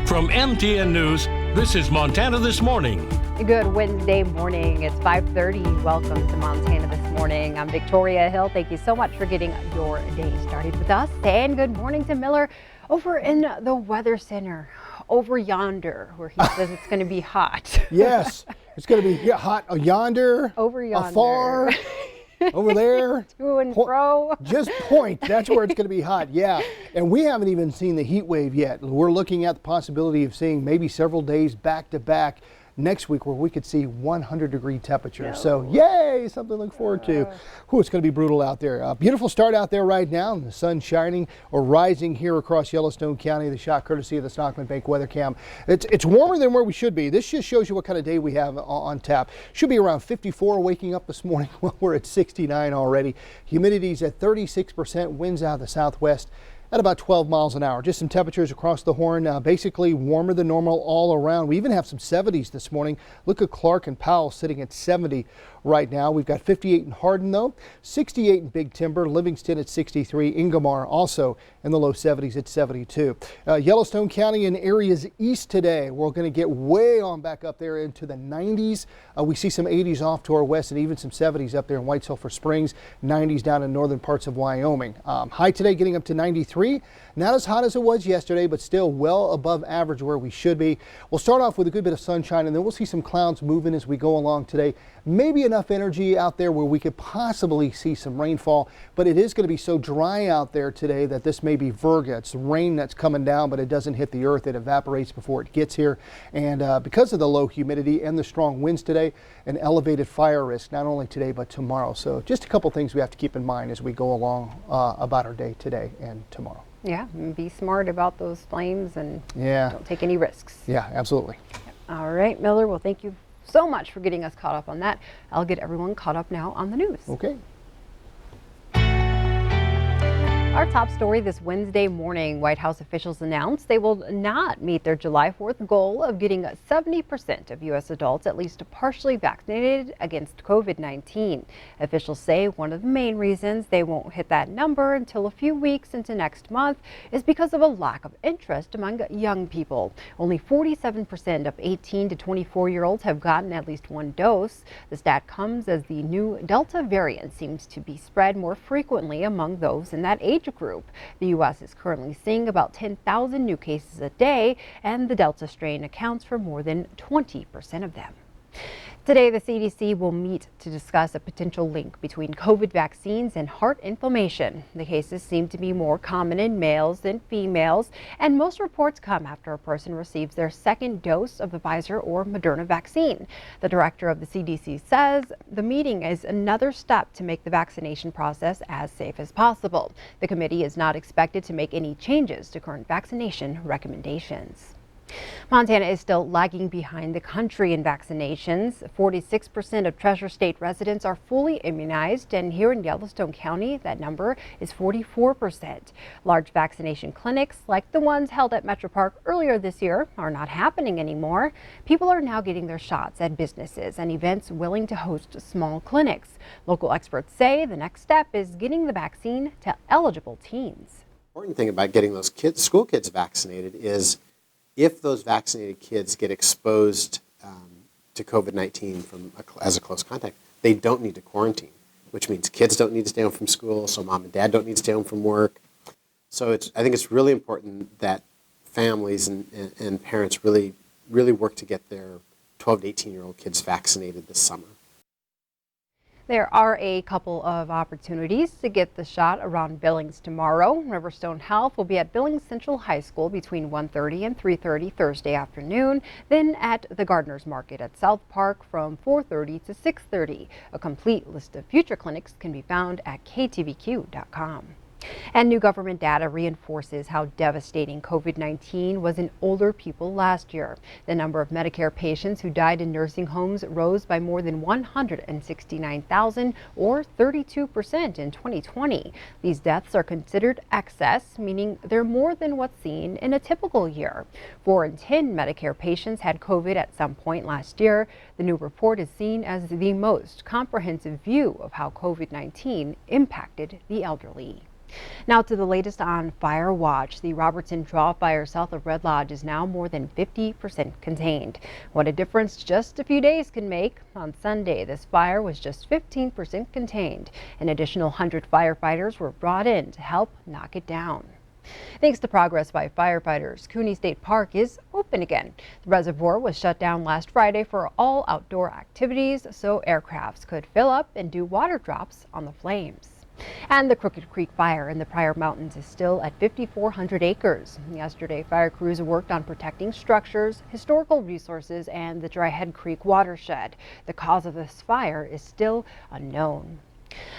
From MTN News, this is Montana This Morning. Good Wednesday morning. It's 5:30. Welcome to Montana This Morning. I'm Victoria Hill. Thank you so much for getting your day started with us. And good morning to Miller over in the Weather Center, over yonder, where he says it's going to be hot. Yes, it's going to be hot yonder, over yonder, afar, over there. To and fro. Just point. That's where it's going to be hot. Yeah. And we haven't even seen the heat wave yet. We're looking at the possibility of seeing maybe several days back to back next week where we could see 100-degree temperatures. So yay, something to look forward to. Whew, it's going to be brutal out there. Beautiful start out there right now. The sun shining or rising here across Yellowstone County. The shot courtesy of the Stockman Bank Weather Cam. It's warmer than where we should be. This just shows you what kind of day we have on tap. Should be around 54 waking up this morning. Well, we're at 69 already. Humidity's at 36%. Winds out of the southwest at about 12 miles an hour. Just some temperatures across the horn, basically warmer than normal all around. We even have some 70s this morning. Look at Clark and Powell sitting at 70 right now. We've got 58 in Hardin though, 68 in Big Timber, Livingston at 63, Ingomar also in the low 70s at 72. Yellowstone County and areas east today, we're going to get way on back up there into the 90s. We see some 80s off to our west and even some 70s up there in White Sulphur Springs, 90s down in northern parts of Wyoming. High today getting up to 93. Not as hot as it was yesterday, but still well above average where we should be. We'll start off with a good bit of sunshine and then we'll see some clouds moving as we go along today. Maybe enough energy out there where we could possibly see some rainfall, but it is going to be so dry out there today that this may be virga. It's rain that's coming down, but it doesn't hit the earth. It evaporates before it gets here. And because of the low humidity and the strong winds today, an elevated fire risk, not only today, but tomorrow. So just a couple things we have to keep in mind as we go along about our day today and tomorrow. Yeah, and be smart about those flames and yeah, don't take any risks. Yeah, absolutely. All right, Miller, well, thank you so much for getting us caught up on that. I'll get everyone caught up now on the news. Okay. Our top story this Wednesday morning, White House officials announced they will not meet their July 4th goal of getting 70% of U.S. adults at least partially vaccinated against COVID-19. Officials say one of the main reasons they won't hit that number until a few weeks into next month is because of a lack of interest among young people. Only 47% of 18 to 24-year-olds have gotten at least one dose. The stat comes as the new Delta variant seems to be spread more frequently among those in that age group. The U.S. is currently seeing about 10,000 new cases a day, and the Delta strain accounts for more than 20% of them. Today, the CDC will meet to discuss a potential link between COVID vaccines and heart inflammation. The cases seem to be more common in males than females, and most reports come after a person receives their second dose of the Pfizer or Moderna vaccine. The director of the CDC says the meeting is another step to make the vaccination process as safe as possible. The committee is not expected to make any changes to current vaccination recommendations. Montana is still lagging behind the country in vaccinations. 46% of Treasure State residents are fully immunized, and here in Yellowstone County, that number is 44%. Large vaccination clinics, like the ones held at Metro Park earlier this year, are not happening anymore. People are now getting their shots at businesses and events willing to host small clinics. Local experts say the next step is getting the vaccine to eligible teens. The important thing about getting those kids, school kids vaccinated is if those vaccinated kids get exposed to COVID-19 as a close contact, they don't need to quarantine, which means kids don't need to stay home from school, so mom and dad don't need to stay home from work. So I think it's really important that families and parents really work to get their 12 to 18-year-old kids vaccinated this summer. There are a couple of opportunities to get the shot around Billings tomorrow. Riverstone Health will be at Billings Central High School between 1:30 and 3:30 Thursday afternoon, then at the Gardeners Market at South Park from 4:30 to 6:30. A complete list of future clinics can be found at ktvq.com. And new government data reinforces how devastating COVID-19 was in older people last year. The number of Medicare patients who died in nursing homes rose by more than 169,000 or 32% in 2020. These deaths are considered excess, meaning they're more than what's seen in a typical year. 4 in 10 Medicare patients had COVID at some point last year. The new report is seen as the most comprehensive view of how COVID-19 impacted the elderly. Now to the latest on Fire Watch. The Robertson Draw fire south of Red Lodge is now more than 50% contained. What a difference just a few days can make. On Sunday, this fire was just 15% contained. An additional 100 firefighters were brought in to help knock it down. Thanks to progress by firefighters, Cooney State Park is open again. The reservoir was shut down last Friday for all outdoor activities so aircrafts could fill up and do water drops on the flames. And the Crooked Creek fire in the Pryor Mountains is still at 5,400 acres. Yesterday, fire crews worked on protecting structures, historical resources, and the Dry Head Creek watershed. The cause of this fire is still unknown.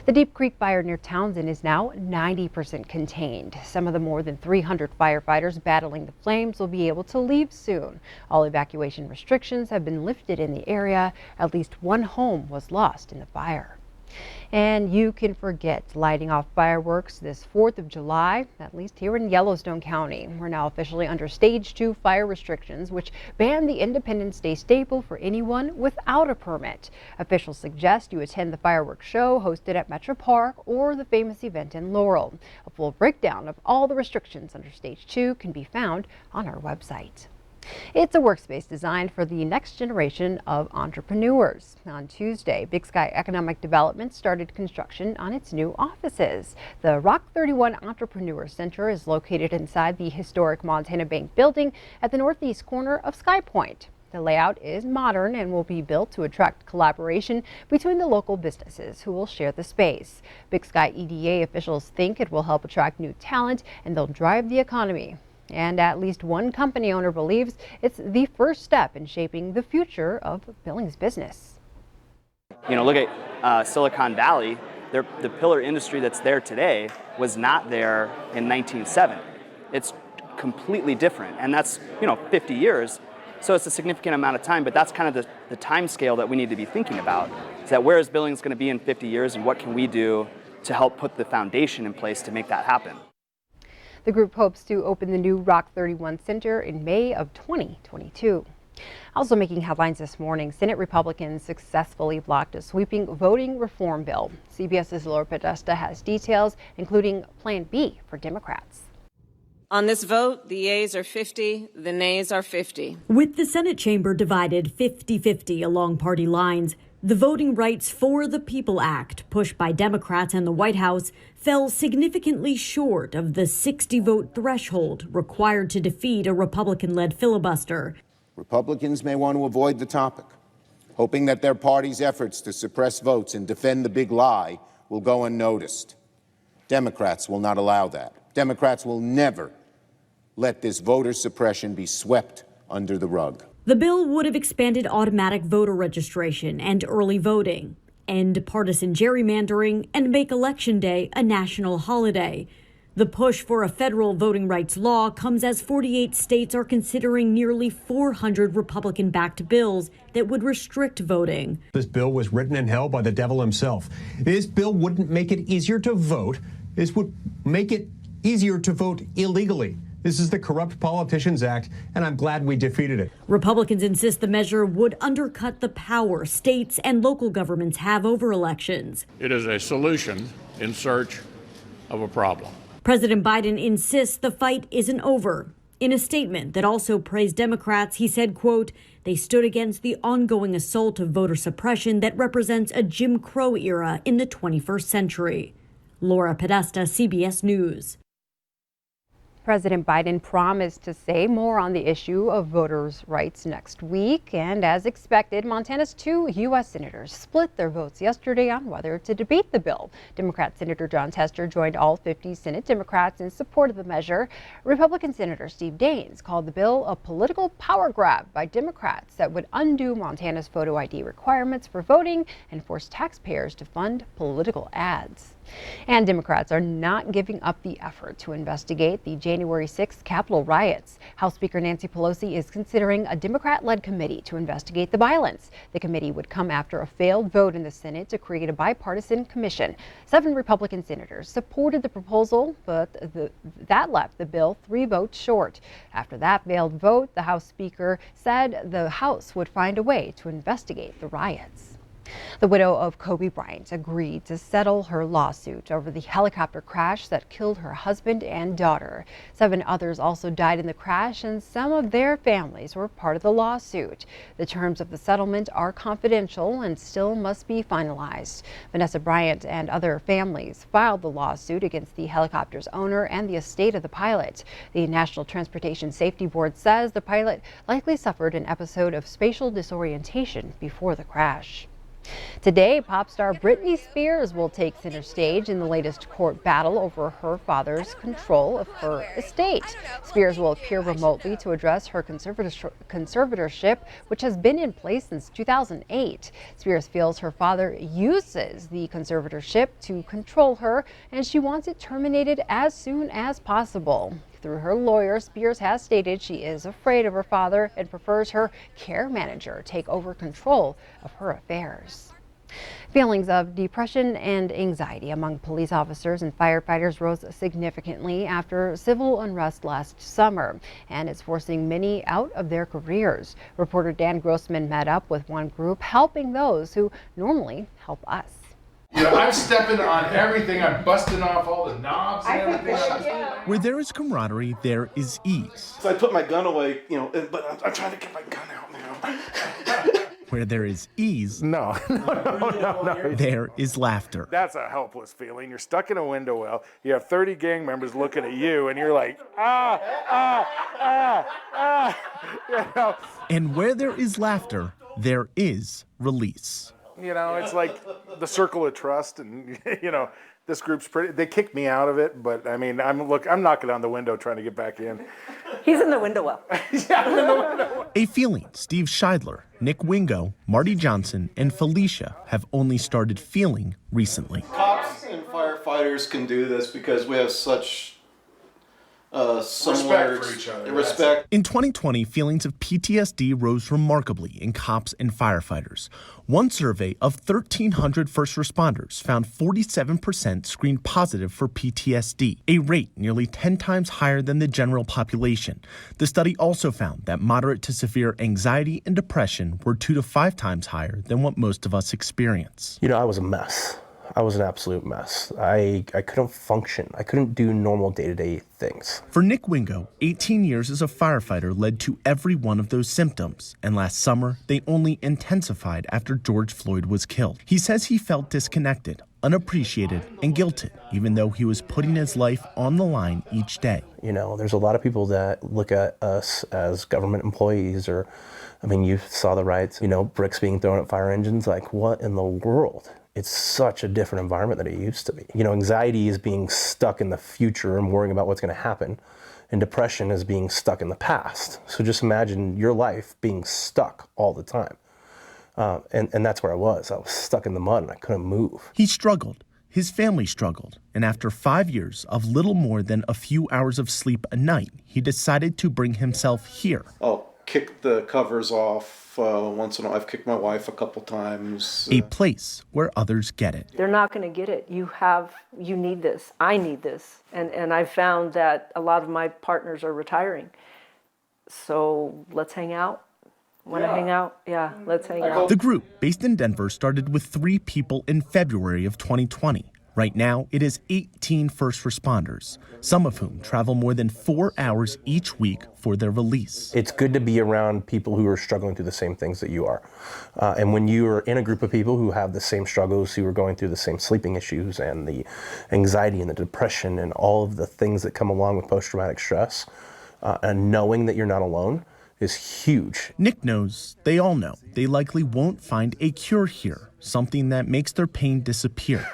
The Deep Creek fire near Townsend is now 90% contained. Some of the more than 300 firefighters battling the flames will be able to leave soon. All evacuation restrictions have been lifted in the area. At least one home was lost in the fire. And you can forget lighting off fireworks this 4th of July, at least here in Yellowstone County. We're now officially under Stage 2 fire restrictions, which ban the Independence Day staple for anyone without a permit. Officials suggest you attend the fireworks show hosted at Metro Park or the famous event in Laurel. A full breakdown of all the restrictions under Stage 2 can be found on our website. It's a workspace designed for the next generation of entrepreneurs. On Tuesday, Big Sky Economic Development started construction on its new offices. The Rock 31 Entrepreneur Center is located inside the historic Montana Bank building at the northeast corner of Sky Point. The layout is modern and will be built to attract collaboration between the local businesses who will share the space. Big Sky EDA officials think it will help attract new talent and they'll drive the economy. And at least one company owner believes it's the first step in shaping the future of Billings business. Look at Silicon Valley. The pillar industry that's there today was not there in 1970. It's completely different, and that's 50 years. So it's a significant amount of time, but that's kind of the time scale that we need to be thinking about. Is that where is Billings going to be in 50 years, and what can we do to help put the foundation in place to make that happen? The group hopes to open the new Rock 31 Center in May of 2022. Also making headlines this morning, Senate Republicans successfully blocked a sweeping voting reform bill. CBS's Laura Podesta has details, including Plan B for Democrats. On this vote, the yeas are 50, the nays are 50. With the Senate chamber divided 50-50 along party lines, the Voting Rights for the People Act, pushed by Democrats and the White House, fell significantly short of the 60-vote threshold required to defeat a Republican-led filibuster. Republicans may want to avoid the topic, hoping that their party's efforts to suppress votes and defend the big lie will go unnoticed. Democrats will not allow that. Democrats will never let this voter suppression be swept under the rug. The bill would have expanded automatic voter registration and early voting, end partisan gerrymandering, and make Election Day a national holiday. The push for a federal voting rights law comes as 48 states are considering nearly 400 Republican-backed bills that would restrict voting. This bill was written and held by the devil himself. This bill wouldn't make it easier to vote. This would make it easier to vote illegally. This is the Corrupt Politicians Act, and I'm glad we defeated it. Republicans insist the measure would undercut the power states and local governments have over elections. It is a solution in search of a problem. President Biden insists the fight isn't over. In a statement that also praised Democrats, he said, quote, "They stood against the ongoing assault of voter suppression that represents a Jim Crow era in the 21st century." Laura Podesta, CBS News. President Biden promised to say more on the issue of voters' rights next week. And as expected, Montana's 2 U.S. senators split their votes yesterday on whether to debate the bill. Democrat Senator Jon Tester joined all 50 Senate Democrats in support of the measure. Republican Senator Steve Daines called the bill a political power grab by Democrats that would undo Montana's photo ID requirements for voting and force taxpayers to fund political ads. And Democrats are not giving up the effort to investigate the January 6th Capitol riots. House Speaker Nancy Pelosi is considering a Democrat-led committee to investigate the violence. The committee would come after a failed vote in the Senate to create a bipartisan commission. 7 Republican senators supported the proposal, but that left the bill 3 votes short. After that failed vote, the House Speaker said the House would find a way to investigate the riots. The widow of Kobe Bryant agreed to settle her lawsuit over the helicopter crash that killed her husband and daughter. 7 others also died in the crash, and some of their families were part of the lawsuit. The terms of the settlement are confidential and still must be finalized. Vanessa Bryant and other families filed the lawsuit against the helicopter's owner and the estate of the pilot. The National Transportation Safety Board says the pilot likely suffered an episode of spatial disorientation before the crash. Today, pop star Britney Spears will take center stage in the latest court battle over her father's control of her estate. Spears will appear remotely to address her conservatorship, which has been in place since 2008. Spears feels her father uses the conservatorship to control her, and she wants it terminated as soon as possible. Through her lawyer, Spears has stated she is afraid of her father and prefers her care manager take over control of her affairs. Feelings of depression and anxiety among police officers and firefighters rose significantly after civil unrest last summer, and it's forcing many out of their careers. Reporter Dan Grossman met up with one group helping those who normally help us. You know, I'm stepping on everything. I'm busting off all the knobs and everything. Where there is camaraderie, there is ease. So I put my gun away, but I'm trying to get my gun out now. Where there is ease, No. there is laughter. That's a helpless feeling. You're stuck in a window well. You have 30 gang members looking at you, and you're like, you know. And where there is laughter, there is release. You know, it's like the circle of trust, and this group's pretty. They kicked me out of it, but I mean, I'm knocking on the window trying to get back in. He's in the window well. Yeah, I'm in the window. A feeling Steve Scheidler, Nick Wingo, Marty Johnson, and Felicia have only started feeling recently. Cops and firefighters can do this because we have such Respect for each other. Respect. In 2020, feelings of PTSD rose remarkably in cops and firefighters. One survey of 1,300 first responders found 47% screened positive for PTSD, a rate nearly 10 times higher than the general population. The study also found that moderate to severe anxiety and depression were 2 to 5 times higher than what most of us experience. I was a mess. I was an absolute mess. I couldn't function. I couldn't do normal day-to-day things. For Nick Wingo, 18 years as a firefighter led to every one of those symptoms, and last summer, they only intensified after George Floyd was killed. He says he felt disconnected, unappreciated, and guilted, even though he was putting his life on the line each day. There's a lot of people that look at us as government employees, or, you saw the riots, bricks being thrown at fire engines, like, what in the world? It's such a different environment than it used to be. Anxiety is being stuck in the future and worrying about what's going to happen, and depression is being stuck in the past. So just imagine your life being stuck all the time. And that's where I was. I was stuck in the mud and I couldn't move. He struggled. His family struggled. And after 5 years of little more than a few hours of sleep a night, he decided to bring himself here. I'll kick the covers off once in a while. I've kicked my wife a couple times. A place where others get it. They're not going to get it. You need this. I need this. And I've found that a lot of my partners are retiring. So let's hang out. Want to hang out? Yeah, let's hang out. The group, based in Denver, started with 3 people in February of 2020. Right now, it is 18 first responders, some of whom travel more than 4 hours each week for their release. It's good to be around people who are struggling through the same things that you are. And when you are in a group of people who have the same struggles, who are going through the same sleeping issues and the anxiety and the depression and all of the things that come along with post-traumatic stress, and knowing that you're not alone is huge. Nick knows, they all know, they likely won't find a cure here, something that makes their pain disappear.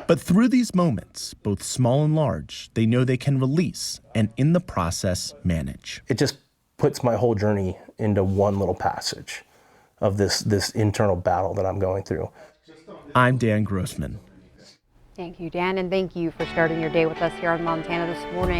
But through these moments, both small and large, they know they can release and in the process manage. It just puts my whole journey into one little passage of this internal battle that I'm going through. I'm Dan Grossman. Thank you, Dan, and thank you for starting your day with us here on Montana This Morning.